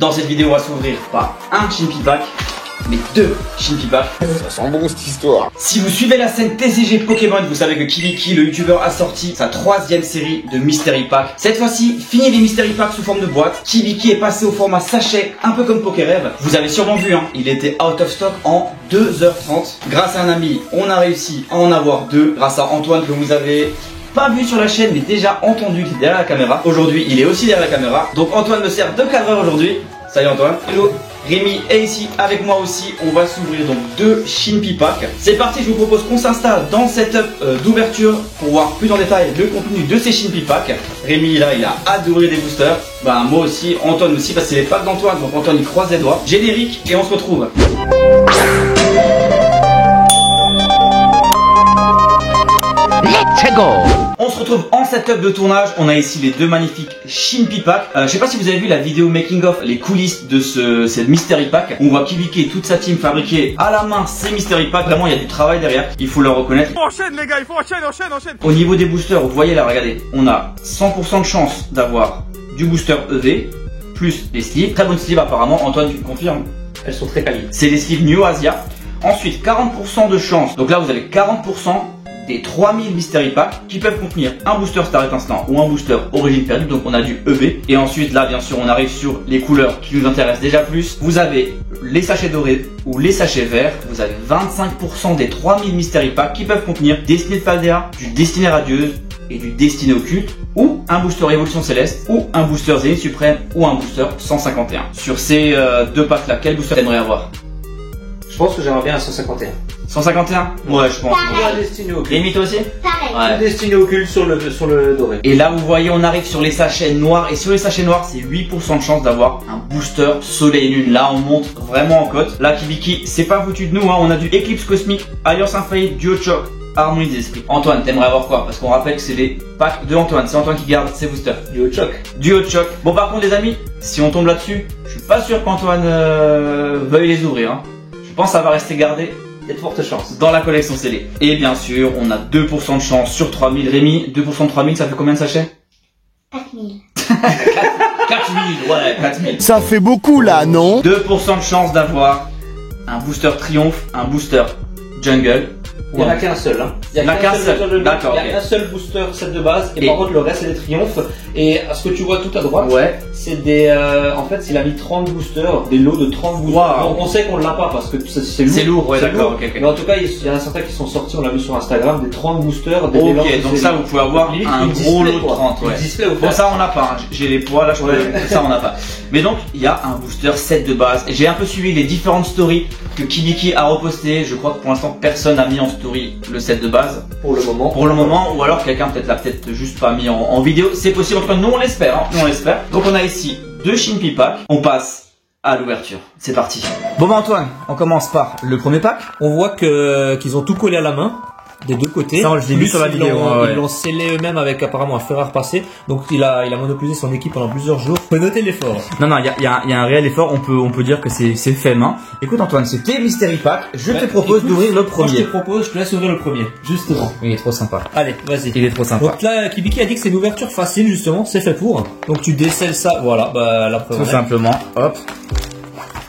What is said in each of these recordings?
Dans cette vidéo, on va s'ouvrir pas un Shinpy Pack, mais deux Shinpy Pack. Ça sent bon cette histoire. Si vous suivez la scène TCG Pokémon, vous savez que Kibiki, le youtubeur, a sorti sa 3e série de Mystery Pack. Cette fois-ci, fini les Mystery Packs sous forme de boîte. Kibiki est passé au format sachet, un peu comme Pokérêve. Vous avez sûrement vu, hein, il était out of stock en 2h30. Grâce à un ami, on a réussi à en avoir deux. Grâce à Antoine que vous avez pas vu sur la chaîne, mais déjà entendu qui est derrière la caméra. Aujourd'hui, il est aussi derrière la caméra. Donc Antoine me sert de cadreur aujourd'hui. Salut Antoine. Hello. Rémi est ici avec moi aussi. On va s'ouvrir donc deux Shinpy Pack. C'est parti, je vous propose qu'on s'installe dans le setup d'ouverture pour voir plus en détail le contenu de ces Shinpy Pack. Rémi là, il a hâte d'ouvrir des boosters. Bah moi aussi, Antoine aussi, parce que c'est les packs d'Antoine. Donc Antoine il croise les doigts. Générique et on se retrouve. Let's go! On se retrouve en setup de tournage. On a ici les deux magnifiques Shinpy Pack. Je sais pas si vous avez vu la vidéo making of, les coulisses de cette Mystery Pack. On voit Kibiki et toute sa team fabriquer à la main ces Mystery Pack. Vraiment, il y a du travail derrière. Il faut le reconnaître. Enchaîne les gars, il faut enchaîner. Au niveau des boosters, vous voyez là, regardez, on a 100% de chance d'avoir du booster EV plus les sleeves. Très bonnes sleeves apparemment. Antoine, tu me confirmes? Elles sont très quali. C'est les sleeves New Asia. Ensuite, 40% de chance. Donc là, vous avez 40% des 3000 Mystery Pack qui peuvent contenir un booster Star Étincelant ou un booster Origine Perdue. Donc on a du EV. Et ensuite là bien sûr on arrive sur les couleurs qui nous intéressent déjà plus. Vous avez les sachets dorés ou les sachets verts. Vous avez 25% des 3000 Mystery Pack qui peuvent contenir Destinée de Paldea, du Destinée Radieuse et du Destinée Occulte, ou un booster Évolution Céleste, ou un booster Zénith Suprême, ou un booster 151. Sur ces deux packs là, quel booster t'aimerais avoir? Je pense que j'aimerais bien un 151. 151? Ouais, je pense. Un Destiné Occulte. Rémi, toi aussi? Un Destiné Occulte sur le doré. Et là, vous voyez, on arrive sur les sachets noirs. Et sur les sachets noirs, c'est 8% de chance d'avoir un booster Soleil et Lune. Là, on monte vraiment en cote. Là, Kibiki, c'est pas foutu de nous, hein. On a du Éclipse Cosmique, Alliance Infaillible, Duo Choc, Harmonie des Esprits. Antoine, t'aimerais avoir quoi? Parce qu'on rappelle que c'est les packs de Antoine. C'est Antoine qui garde ses boosters. Duo Choc. Duo Choc. Bon, par contre, les amis, si on tombe là-dessus, je suis pas sûr qu'Antoine veuille les ouvrir, hein. Je pense que ça va rester gardé. Il y a de fortes chances. Dans la collection scellée. Et bien sûr, on a 2% de chance sur 3000. Rémi, 2% de 3000, ça fait combien de sachets? 4000. 4000, ouais, 4000. Ça fait beaucoup là, non? 2% de chance d'avoir un booster Triomphe, un booster Jungle. Il n'y en a qu'un seul. Hein. Il n'y a qu'un seul. D'accord. Il y a un seul booster set de base et Et par contre le reste c'est des triomphes. Et ce que tu vois tout à droite, ouais, c'est des. En fait, il a mis 30 boosters, des lots de 30 boosters. Wow. Donc on sait qu'on l'a pas parce que c'est lourd. C'est lourd, ouais, C'est d'accord, lourd. ok. Mais en tout cas, il y en a certains qui sont sortis, on l'a vu sur Instagram, des 30 boosters. Des mélanges Ok, de donc séries. ça vous pouvez avoir Limite, un une gros display, lot de quoi. 30, ouais. Une display offert. Bon, ça on n'a pas, hein. J'ai les poids là, je crois que ça on n'a pas. Mais donc, il y a un booster set de base. J'ai un peu suivi les différentes stories que Kibiki a reposté. Je crois que pour l'instant, personne n'a mis en story le set de base. Pour le moment. Pour le moment, ou alors quelqu'un peut-être l'a peut-être juste pas mis en vidéo. C'est possible, en tout cas, nous on l'espère, hein. Nous on l'espère. Donc on a ici deux Shinpy Pack. On passe à l'ouverture. C'est parti. Bon bah Antoine, on commence par le premier pack. On voit qu'ils ont tout collé à la main des deux côtés. Ça, je l'ai vu sur la vidéo. Ils l'ont scellé eux-mêmes avec apparemment un fer à repasser. Donc il a monopolisé son équipe pendant plusieurs jours. Faut noter l'effort. Non, il y a un réel effort. On peut dire que c'est fait main. Écoute Antoine, c'est tes Mystery Pack. Je te propose d'ouvrir le premier. Moi, je te propose, je te laisse ouvrir le premier, justement. Il est trop sympa. Allez, vas-y. Il est trop sympa. Donc là, Kibiki a dit que c'est une ouverture facile, justement. C'est fait pour. Donc tu décèles ça. Voilà, bah la preuve. Tout simplement. Hop.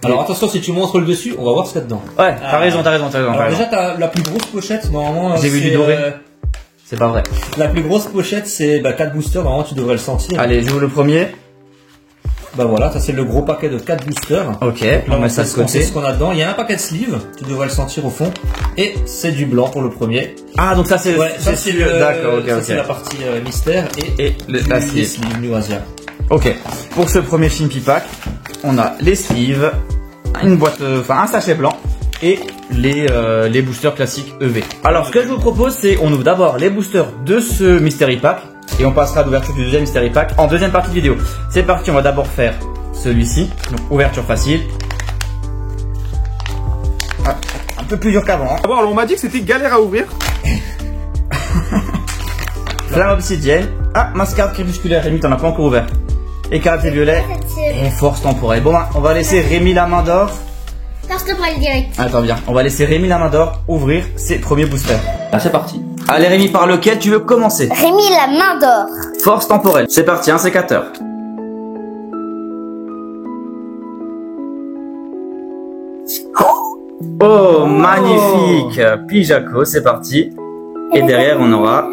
Alors attention, si tu montres le dessus, on va voir ce qu'il y a dedans. Ouais, t'as raison. Alors déjà, t'as la plus grosse pochette, normalement. J'ai vu du doré. C'est pas vrai. La plus grosse pochette, c'est 4 boosters, normalement tu devrais le sentir. Allez, j'ouvre le premier. Bah voilà, ça c'est le gros paquet de 4 boosters. Ok, Là, on met ça de sait côté. ce qu'on a dedans. Il y a un paquet de sleeves, tu devrais le sentir au fond. Et c'est du blanc pour le premier. Ah, donc ça c'est D'accord, ok, c'est la partie mystère et la les sleeve. sleeves New Asia. Ok, pour ce premier Shinpy Pack, on a les sleeves, une boîte, un sachet blanc et les boosters classiques EV. Alors ce que je vous propose, c'est on ouvre d'abord les boosters de ce Mystery Pack et on passera à l'ouverture du deuxième Mystery Pack en deuxième partie de vidéo. C'est parti, on va d'abord faire celui-ci, donc ouverture facile. Ah, un peu plus dur qu'avant. Hein. Bon, alors on m'a dit que c'était galère à ouvrir. Flamme obsidienne. Ah, mascarade crépusculaire, Rémi, t'en as pas encore ouvert. Écarlate violet et force temporelle. Bon, on va laisser Rémi la main d'or. Force temporelle direct. Attends bien, on va laisser Rémi la main d'or ouvrir ses premiers boosters. Ah, c'est parti. Allez Rémi, par lequel tu veux commencer? Rémi la main d'or. Force temporelle. C'est parti, un sécateur. Oh, magnifique. Pijaco, c'est parti. Et derrière, on aura...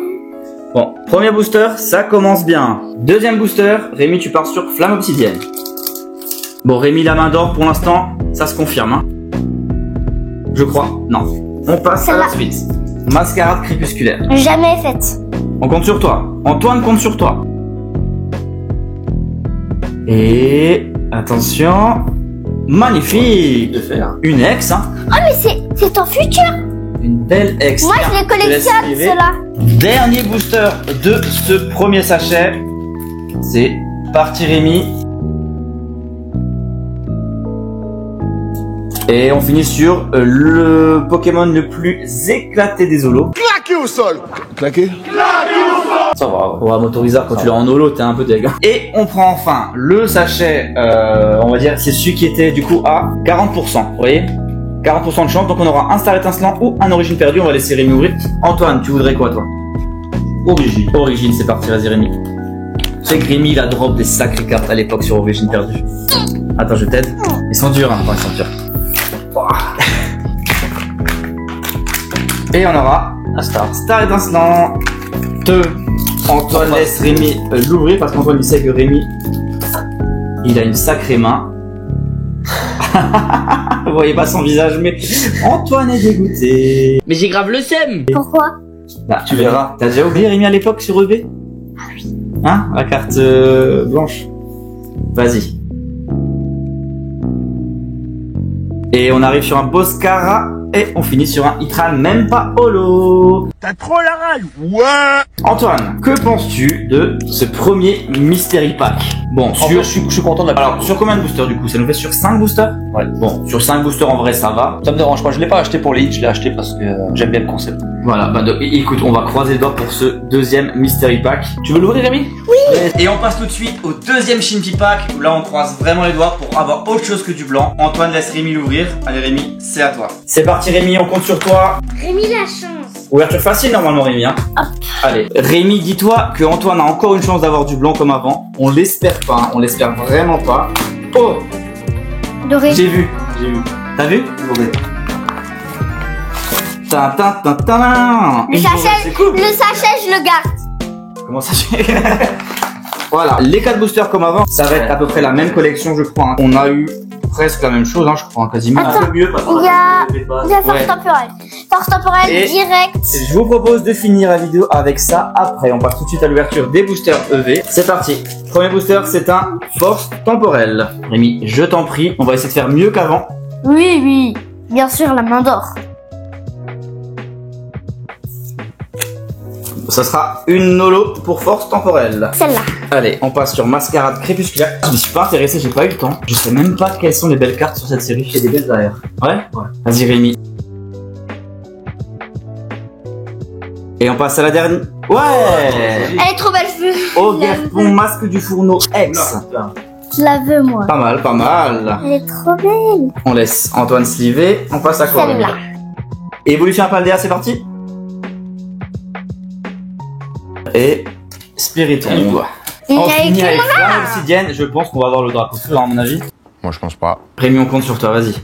Bon, premier booster, ça commence bien. Deuxième booster, Rémi, tu pars sur Flamme Obsidienne. Bon, Rémi, la main d'or, pour l'instant, ça se confirme. Hein. Je crois. Non. On passe à la suite. Mascarade crépusculaire. Jamais faite. On compte sur toi. Antoine compte sur toi. Et... Attention... Magnifique. De faire. Une ex, hein. Oh, mais c'est ton futur. Une belle ex. Moi, je les collectionne, arriver. ceux-là. Dernier booster de ce premier sachet. C'est parti Rémi. Et on finit sur le Pokémon le plus éclaté des holos. Claqué au sol. Claqué. Ça va, on va Motorizard quand tu l'as en holo, t'es un peu deg. Et on prend enfin le sachet, on va dire, c'est celui qui était du coup à 40%, vous voyez 40% de chance, donc on aura un Star étincelant ou un Origine perdu, on va laisser Rémi ouvrir. Antoine, tu voudrais quoi toi? Origine. Origine, c'est parti, vas-y Rémi. Tu sais que Rémi, il a drop des sacrées cartes à l'époque sur Origine perdu. Attends, je t'aide. Ils sont durs, hein, ils sont durs. Et on aura un Star étincelant. Antoine laisse Rémi l'ouvrir parce qu'Antoine il sait que Rémi il a une sacrée main. Vous voyez pas son visage mais Antoine est dégoûté. Mais j'ai grave le seum. Pourquoi? Bah tu verras. T'as déjà oublié Rémi à l'époque sur EV? Ah oui. Hein? La carte blanche. Vas-y. Et on arrive sur un Boscara. Et on finit sur un Hitran, même pas holo. T'as trop la rage. Ouais. Antoine, que penses-tu de ce premier Mystery Pack? Bon, Je suis content de la. Alors, sur combien de boosters du coup? Ça nous fait sur 5 boosters? Ouais. Bon, sur 5 boosters en vrai ça va. Ça me dérange pas, je l'ai pas acheté pour les hits, je l'ai acheté parce que j'aime bien le concept. Voilà, bah écoute, on va croiser les doigts pour ce deuxième Mystery Pack. Tu veux l'ouvrir Rémi? Et on passe tout de suite au deuxième Shinpy Pack, où là on croise vraiment les doigts pour avoir autre chose que du blanc. Antoine laisse Rémi l'ouvrir. Allez Rémi, c'est à toi. C'est parti Rémi, on compte sur toi. Rémi, la chance. Ouverture facile normalement Rémi, hein. Allez, Rémi, dis-toi que Antoine a encore une chance d'avoir du blanc comme avant. On l'espère pas, hein. On l'espère vraiment pas. Oh, Doré. j'ai vu. T'as vu? Le sachet, je le garde. Comment ça se fait? Voilà, les 4 boosters comme avant, ça va être à peu près la même collection je crois. Hein. On a eu presque la même chose, hein, je crois, quasiment. Attends, un peu mieux parce Il y a force Ouais. temporelle. Force temporelle Et- direct. Je vous propose de finir la vidéo avec ça après. On passe tout de suite à l'ouverture des boosters EV. C'est parti. Premier booster, c'est un Force temporelle. Rémi, je t'en prie, on va essayer de faire mieux qu'avant. Oui, oui. Bien sûr, la main d'or. Ça sera une Nolo pour Force temporelle. Celle-là. Allez, on passe sur Mascarade crépusculaire. Je me suis pas intéressé, j'ai pas eu le temps. Je sais même pas quelles sont les belles cartes sur cette série. Il y a des belles derrière. Ouais. Vas-y Rémi. Et on passe à la dernière. Ouais. Elle est trop belle, je veux. Au Guerpon, masque du fourneau X. Je la veux, moi. Pas mal, pas mal. Elle est trop belle. On laisse Antoine sliver. On passe à quoi Celle-là. Rémi? Évolution Paldea, c'est parti. Et Spiritomb. Il On y a finit écrit avec Flamme Obsidienne. Je pense qu'on va avoir le drapeau feu, à mon avis. Moi je pense pas. Rémi, on compte sur toi, vas-y.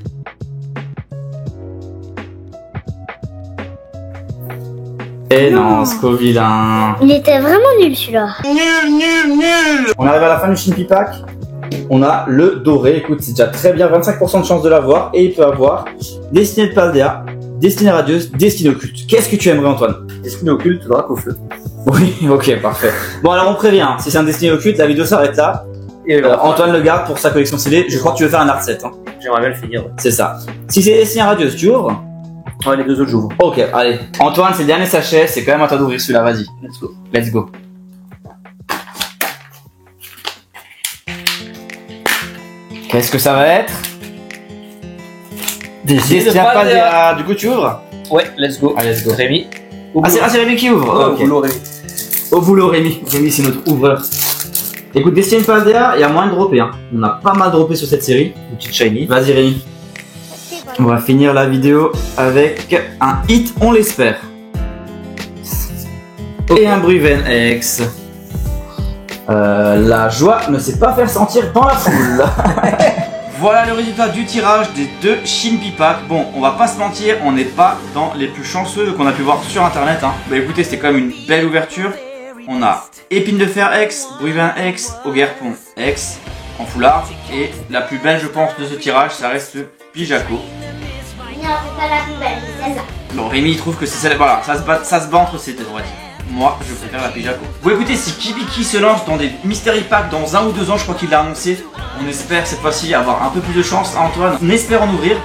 Et non, Scovillain. Il était vraiment nul, celui-là. On arrive à la fin du Shinpy Pack. On a le doré. Écoute, c'est déjà très bien. 25% de chance de l'avoir. Et il peut avoir Destinée de Paldea, Destinée Radieuse, Destinée Occulte. Qu'est-ce que tu aimerais, Antoine? Destinée occulte, drapeau feu. Oui, ok, parfait. Bon, alors on prévient. Si c'est un Destinée Occulte, la vidéo s'arrête là. Et Antoine le garde pour sa collection scellée. Je crois que tu veux faire un art set. Hein. j'aimerais bien le finir. C'est ça. Si c'est Destinée Radieuse, tu ouvres? Ouais, les deux autres j'ouvre. Ok, allez. Antoine, c'est le dernier sachet. C'est quand même à toi d'ouvrir celui-là. Vas-y. Let's go. Let's go. Qu'est-ce que ça va être? Destinée de Destinée Paldea. Paldea. Du coup, tu ouvres? Ouais, let's go. Allez, let's go. Rémi. Ah, c'est Rémi qui ouvre. Ouais, Ok. au boulot, Rémi. Au boulot, Rémi. Rémi, c'est notre ouvreur. Écoute, Destinée Paldea, il y a moins de droppé. Hein. On a pas mal droppé sur cette série. Une petite shiny. Vas-y, Rémi. On va finir la vidéo avec un hit, on l'espère. Et un Bruven X. La joie ne sait pas faire sentir dans la foule. Voilà le résultat du tirage des 2 Shinpi Pack. Bon, on va pas se mentir, on n'est pas dans les plus chanceux qu'on a pu voir sur internet. Hein. Bah écoutez, c'était quand même une belle ouverture. On a Épine de Fer X, Bruvin X, Ogerpon X en foulard. Et la plus belle, je pense, de ce tirage, ça reste Pijaco. Non, c'est pas la plus belle, c'est celle-là. Bon, Rémi il trouve que c'est celle-là. Voilà, ça se bat entre ces deux, on va dire. Moi, je préfère la Pijaco. Bon, écoutez, si Kibiki se lance dans des Mystery Packs dans 1 ou 2 ans, je crois qu'il l'a annoncé. On espère cette fois-ci avoir un peu plus de chance. Antoine, on espère en ouvrir.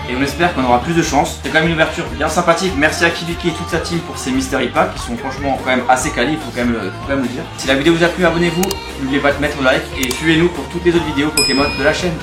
Et on espère qu'on aura plus de chance. C'est quand même une ouverture bien sympathique. Merci à Kibiki et toute sa team pour ces Mystery Packs qui sont franchement quand même assez quali, il faut quand même le dire. Si la vidéo vous a plu, abonnez-vous. N'oubliez pas de mettre un like et suivez-nous pour toutes les autres vidéos Pokémon de la chaîne.